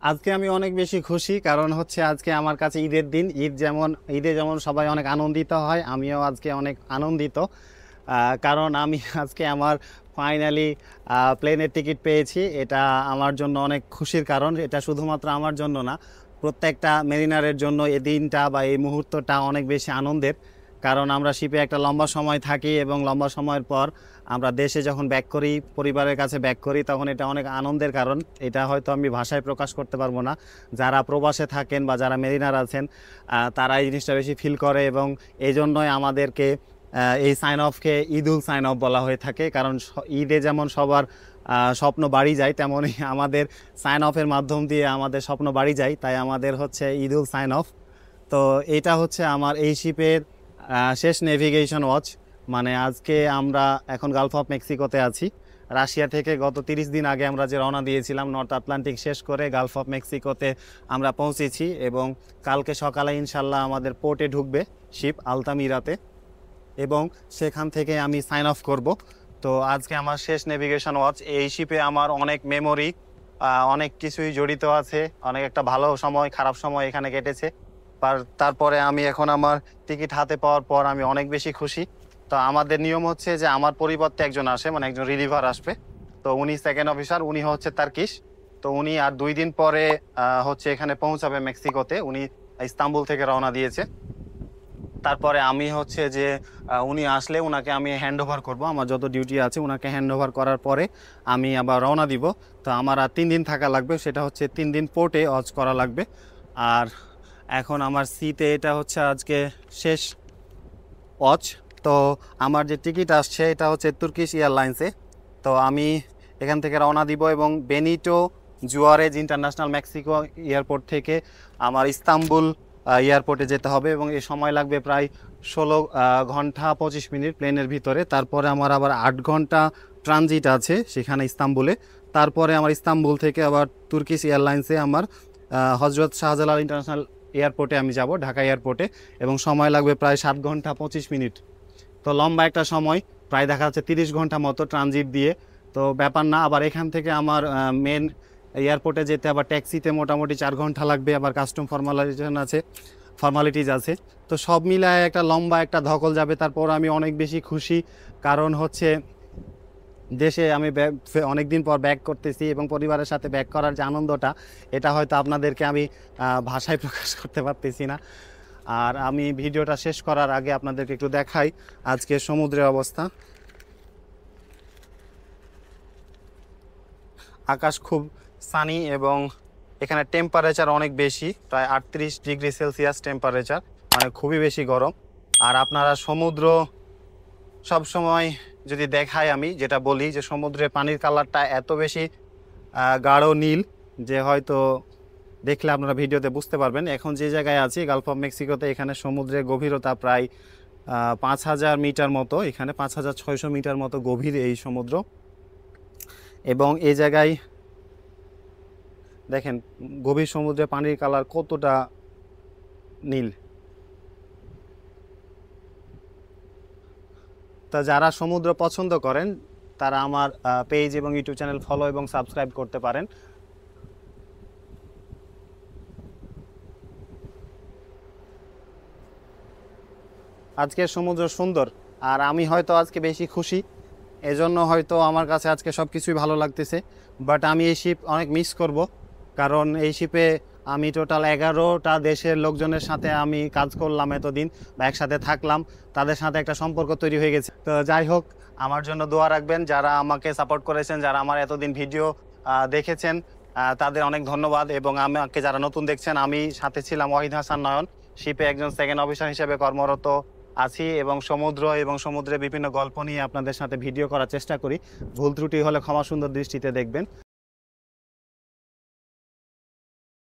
আজকে আমি অনেক বেশি খুশি, কারণ হচ্ছে আজকে আমার কাছে ঈদের দিন। ঈদে যেমন সবাই অনেক আনন্দিত হয়, আমিও আজকে অনেক আনন্দিত। কারণ আমি আজকে আমার ফাইনালি প্লেনের টিকিট পেয়েছি। এটা আমার জন্য অনেক খুশির কারণ। এটা শুধুমাত্র আমার জন্য না, প্রত্যেকটা মেরিনারের জন্য এই দিনটা বা এই মুহূর্তটা অনেক বেশি আনন্দের। কারণ আমরা শিপে একটা লম্বা সময় থাকি এবং লম্বা সময়ের পর আমরা দেশে যখন ব্যাক করি, পরিবারের কাছে ব্যাক করি, তখন এটা অনেক আনন্দের কারণ। এটা হয়তো আমি ভাষায় প্রকাশ করতে পারবো না। যারা প্রবাসে থাকেন বা যারা মেরিনার আছেন, তারা এই জিনিসটা বেশি ফিল করে, এবং এই জন্যই আমাদেরকে এই সাইন অফকে ঈদুল সাইন অফ বলা হয়ে থাকে। কারণ ঈদে যেমন সবার স্বপ্ন বাড়ি যায়, তেমনই আমাদের সাইন অফের মাধ্যম দিয়ে আমাদের স্বপ্ন বাড়ি যায়, তাই আমাদের হচ্ছে ঈদুল সাইন অফ। তো এটা হচ্ছে আমার এই শিপের শেষ নেভিগেশন ওয়াচ। মানে আজকে আমরা এখন গালফ অফ মেক্সিকোতে আছি। রাশিয়া থেকে গত 30 দিন আগে আমরা যে রওনা দিয়েছিলাম, নর্থ আটলান্টিক শেষ করে গালফ অফ মেক্সিকোতে আমরা পৌঁছেছি, এবং কালকে সকালে ইনশাল্লাহ আমাদের পোর্টে ঢুকবে শিপ আলতামিরাতে, এবং সেখান থেকে আমি সাইন অফ করব। তো আজকে আমার শেষ নেভিগেশন ওয়াচ। এই শিপে আমার অনেক মেমোরি, অনেক কিছুই জড়িত আছে। অনেক একটা ভালো সময়, খারাপ সময় এখানে কেটেছে। তারপরে আমি এখন আমার টিকিট হাতে পাওয়ার পর আমি অনেক বেশি খুশি। তো আমাদের নিয়ম হচ্ছে যে আমার পরিবর্তে একজন আসে, মানে একজন রিলিভার আসবে। তো উনি সেকেন্ড অফিসার, উনি হচ্ছে তার্কিশ। তো উনি আর 2 দিন পরে হচ্ছে এখানে পৌঁছাবে মেক্সিকোতে। উনি ইস্তাম্বুল থেকে রওনা দিয়েছে। তারপরে আমি হচ্ছে যে উনি আসলে ওনাকে আমি হ্যান্ড ওভার করবো, আমার যত ডিউটি আছে ওনাকে হ্যান্ড ওভার করার পরে আমি আবার রওনা দিব। তো আমার আর 3 দিন থাকা লাগবে, সেটা হচ্ছে 3 দিন পোর্টে অজ করা লাগবে। আর এখন আমার সিতে এটা হচ্ছে আজকে শেষ ওয়াচ। তো আমার যে টিকিট আসছে এটা হচ্ছে তুর্কিশ এয়ারলাইন্সে। তো আমি এখান থেকে রওনা দিব, এবং Benito Juarez international Mexico airport থেকে আমার ইস্তাম্বুল এয়ারপোর্টে যেতে হবে, এবং এই সময় লাগবে প্রায় 16 ঘন্টা 25 মিনিট প্লেনের ভিতরে। তারপরে আমার আবার 8 ঘন্টা ট্রানজিট আছে সেখানে ইস্তাম্বুলে। তারপরে আমার ইস্তাম্বুল থেকে আবার তুর্কিশ এয়ারলাইন্সে আমার হজরত শাহজালাল ইন্টারন্যাশনাল এয়ারপোর্টে আমি যাব, ঢাকা এয়ারপোর্টে, এবং সময় লাগবে প্রায় 7 ঘন্টা 25 মিনিট। তো লম্বা একটা সময়, প্রায় দেখা যাচ্ছে 30 ঘন্টা মতো ট্রানজিট দিয়ে। তো ব্যাপার না, আবার এখান থেকে আমার মেন এয়ারপোর্টে যেতে আবার ট্যাক্সিতে মোটামুটি 4 ঘন্টা লাগবে, আবার কাস্টম ফর্মালিটিজ আছে। তো সব মিলায় একটা লম্বা একটা ধকল যাবে। তারপর আমি অনেক বেশি খুশি, কারণ হচ্ছে দেশে আমি অনেক দিন পর ব্যাক করতেছি, এবং পরিবারের সাথে ব্যাক করার যে আনন্দটা, এটা হয়তো আপনাদেরকে আমি ভাষায় প্রকাশ করতে পারতেছি না। আর আমি ভিডিওটা শেষ করার আগে আপনাদেরকে একটু দেখাই আজকে সমুদ্রের অবস্থা। আকাশ খুব সানি, এবং এখানে টেম্পারেচার অনেক বেশি, প্রায় 38 ডিগ্রি সেলসিয়াস টেম্পারেচার, মানে খুবই বেশি গরম। আর আপনারা সমুদ্র সব সময় যদি দেখাই, আমি যেটা বলি যে সমুদ্রের পানির কালারটা এত বেশি গাঢ় নীল, যে হয়তো দেখলে আপনারা ভিডিওতে বুঝতে পারবেন। এখন যে জায়গায় আছি গালফ অফ মেক্সিকোতে, এখানে সমুদ্রের গভীরতা প্রায় 5000 মিটার মতো, এখানে 5600 মিটার মতো গভীর এই সমুদ্র। এবং এই জায়গায় দেখেন গভীর সমুদ্রে পানির কালার কতটা নীল। তা যারা সমুদ্র পছন্দ করেন, তারা আমার পেজ এবং ইউটিউব চ্যানেল ফলো এবং সাবস্ক্রাইব করতে পারেন। আজকের সমুদ্র সুন্দর, আর আমি হয়তো আজকে বেশি খুশি, এজন্য হয়তো আমার কাছে আজকে সব কিছুই ভালো লাগতেছে। বাট আমি এই শিপ অনেক মিস করব, কারণ এই শিপে আমি টোটাল 11টা দেশের লোকজনের সাথে আমি কাজ করলাম এতদিন, বা একসাথে থাকলাম, তাদের সাথে একটা সম্পর্ক তৈরি হয়ে গেছে। তো যাই হোক, আমার জন্য দোয়া রাখবেন। যারা আমাকে সাপোর্ট করেছেন, যারা আমার এতদিন ভিডিও দেখেছেন, তাদের অনেক ধন্যবাদ। এবং আমাকে যারা নতুন দেখছেন, আমি সাথে ছিলাম ওয়াহিদ হাসান নয়ন, শিপে একজন সেকেন্ড অফিসার হিসেবে কর্মরত আছি, এবং সমুদ্র এবং সমুদ্রের বিভিন্ন গল্প নিয়ে আপনাদের সাথে ভিডিও করার চেষ্টা করি। ভুল ত্রুটি হলে ক্ষমা সুন্দর দৃষ্টিতে দেখবেন।